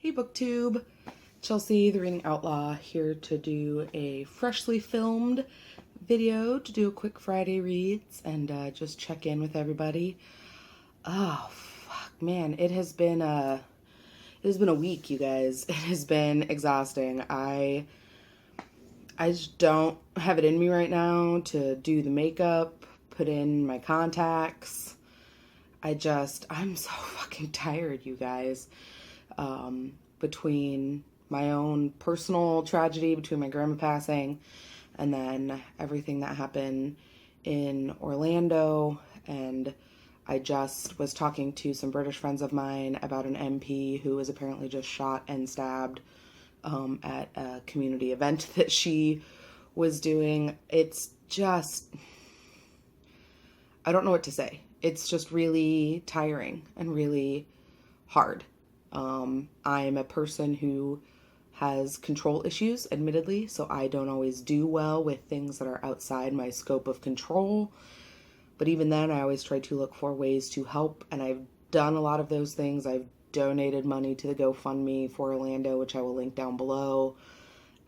Hey BookTube, Chelsea the Reading Outlaw here to do a freshly filmed video to do a quick Friday reads and just check in with everybody. Oh fuck, man, it has been a week, you guys. It has been exhausting. I just don't have it in me right now to do the makeup, put in my contacts. I'm so fucking tired, you guys. Between my own personal tragedy, between my grandma passing, and then everything that happened in Orlando. And I just was talking to some British friends of mine about an MP who was apparently just shot and stabbed at a community event that she was doing. It's just, I don't know what to say. It's just really tiring and really hard. I'm a person who has control issues, admittedly, so I don't always do well with things that are outside my scope of control. But even then, I always try to look for ways to help, and I've done a lot of those things. I've donated money to the GoFundMe for Orlando, which I will link down below.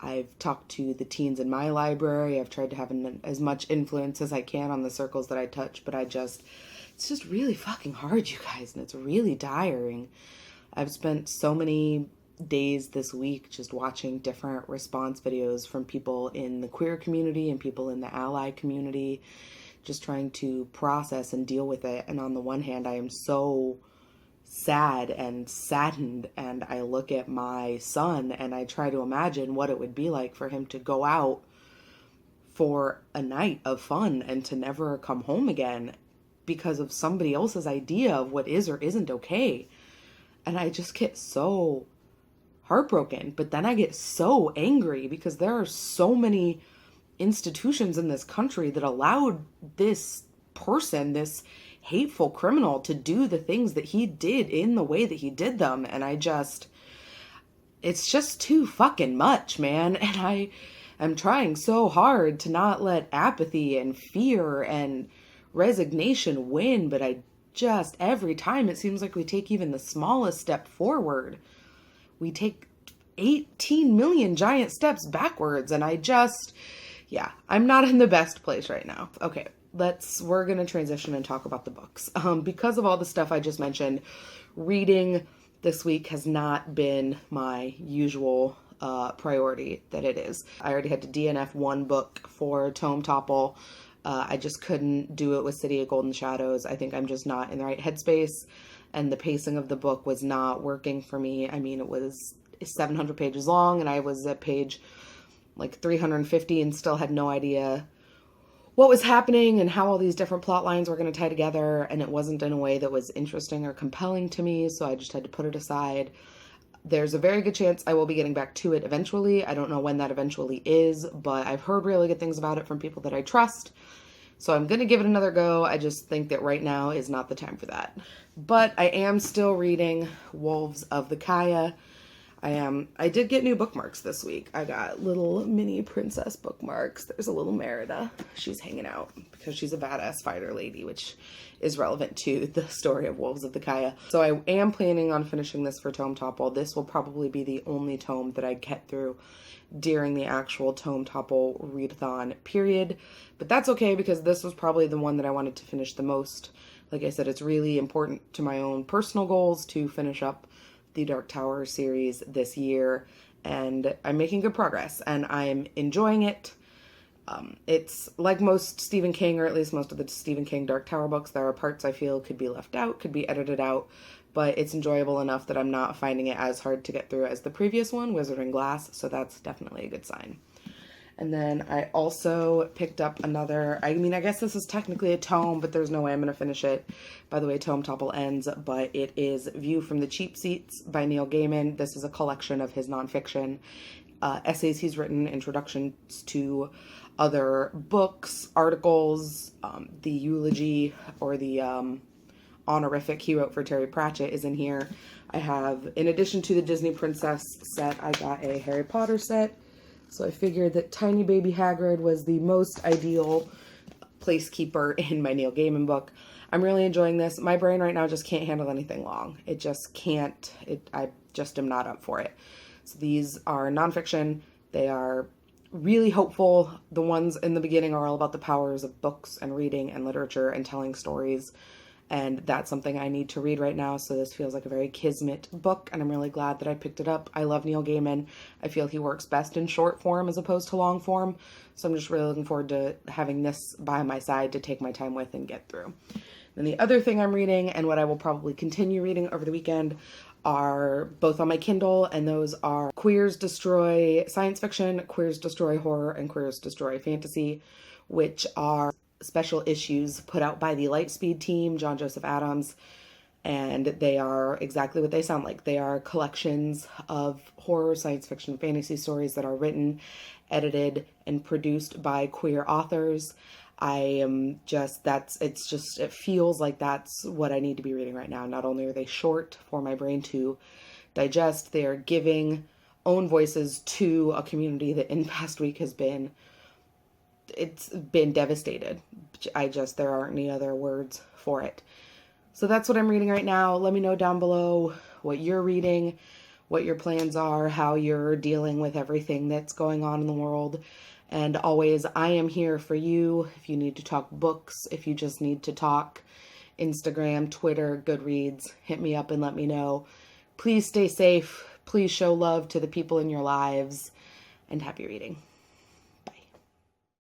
I've talked to the teens in my library. I've tried to have as much influence as I can on the circles that I touch, but it's just really fucking hard, you guys, and it's really tiring. I've spent so many days this week just watching different response videos from people in the queer community and people in the ally community, just trying to process and deal with it. And on the one hand, I am so sad and saddened, and I look at my son and I try to imagine what it would be like for him to go out for a night of fun and to never come home again because of somebody else's idea of what is or isn't okay. And I just get so heartbroken, but then I get so angry because there are so many institutions in this country that allowed this person, this hateful criminal, to do the things that he did in the way that he did them. And it's just too fucking much, man. And I am trying so hard to not let apathy and fear and resignation win, but every time it seems like we take even the smallest step forward, we take 18 million giant steps backwards. And I'm not in the best place right now. Okay, we're going to transition and talk about the books. Because of all the stuff I just mentioned, reading this week has not been my usual priority that it is. I already had to DNF one book for Tome Topple. I just couldn't do it with City of Golden Shadows. I think I'm just not in the right headspace, and the pacing of the book was not working for me. I mean, it was 700 pages long, and I was at page like 350 and still had no idea what was happening and how all these different plot lines were going to tie together, and it wasn't in a way that was interesting or compelling to me, so I just had to put it aside. There's a very good chance I will be getting back to it eventually. I don't know when that eventually is, but I've heard really good things about it from people that I trust. So I'm going to give it another go. I just think that right now is not the time for that. But I am still reading Wolves of the Kaya. I did get new bookmarks this week. I got little mini princess bookmarks. There's a little Merida. She's hanging out because she's a badass fighter lady, which is relevant to the story of Wolves of the Kaya. So I am planning on finishing this for Tome Topple. This will probably be the only tome that I get through during the actual Tome Topple readathon period. But that's okay because this was probably the one that I wanted to finish the most. Like I said, it's really important to my own personal goals to finish up the Dark Tower series this year, and I'm making good progress and I'm enjoying it. It's like most Stephen King, or at least most of the Stephen King Dark Tower books, there are parts I feel could be left out, could be edited out, but it's enjoyable enough that I'm not finding it as hard to get through as the previous one, Wizard and Glass, so that's definitely a good sign. And then I also picked up another, I guess this is technically a tome, but there's no way I'm going to finish it by the way Tome Topple ends, but it is View from the Cheap Seats by Neil Gaiman. This is a collection of his nonfiction essays he's written, introductions to other books, articles. The eulogy or the honorific he wrote for Terry Pratchett is in here. I have, in addition to the Disney Princess set, I got a Harry Potter set. So I figured that Tiny Baby Hagrid was the most ideal placekeeper in my Neil Gaiman book. I'm really enjoying this. My brain right now just can't handle anything long. It just can't. I just am not up for it. So these are nonfiction. They are really hopeful. The ones in the beginning are all about the powers of books and reading and literature and telling stories. And that's something I need to read right now. So this feels like a very kismet book, and I'm really glad that I picked it up. I love Neil Gaiman. I feel he works best in short form as opposed to long form. So I'm just really looking forward to having this by my side to take my time with and get through. Then the other thing I'm reading, and what I will probably continue reading over the weekend, are both on my Kindle, and those are Queers Destroy Science Fiction, Queers Destroy Horror, and Queers Destroy Fantasy, which are special issues put out by the Lightspeed team, John Joseph Adams, and they are exactly what they sound like. They are collections of horror, science fiction, fantasy stories that are written, edited, and produced by queer authors. I am just, it feels like that's what I need to be reading right now. Not only are they short for my brain to digest, they are giving own voices to a community that in the past week it's been devastated. There aren't any other words for it. So that's what I'm reading right now. Let me know down below what you're reading, what your plans are, how you're dealing with everything that's going on in the world. And always, I am here for you. If you need to talk books, if you just need to talk Instagram, Twitter, Goodreads, hit me up and let me know. Please stay safe. Please show love to the people in your lives, and happy reading.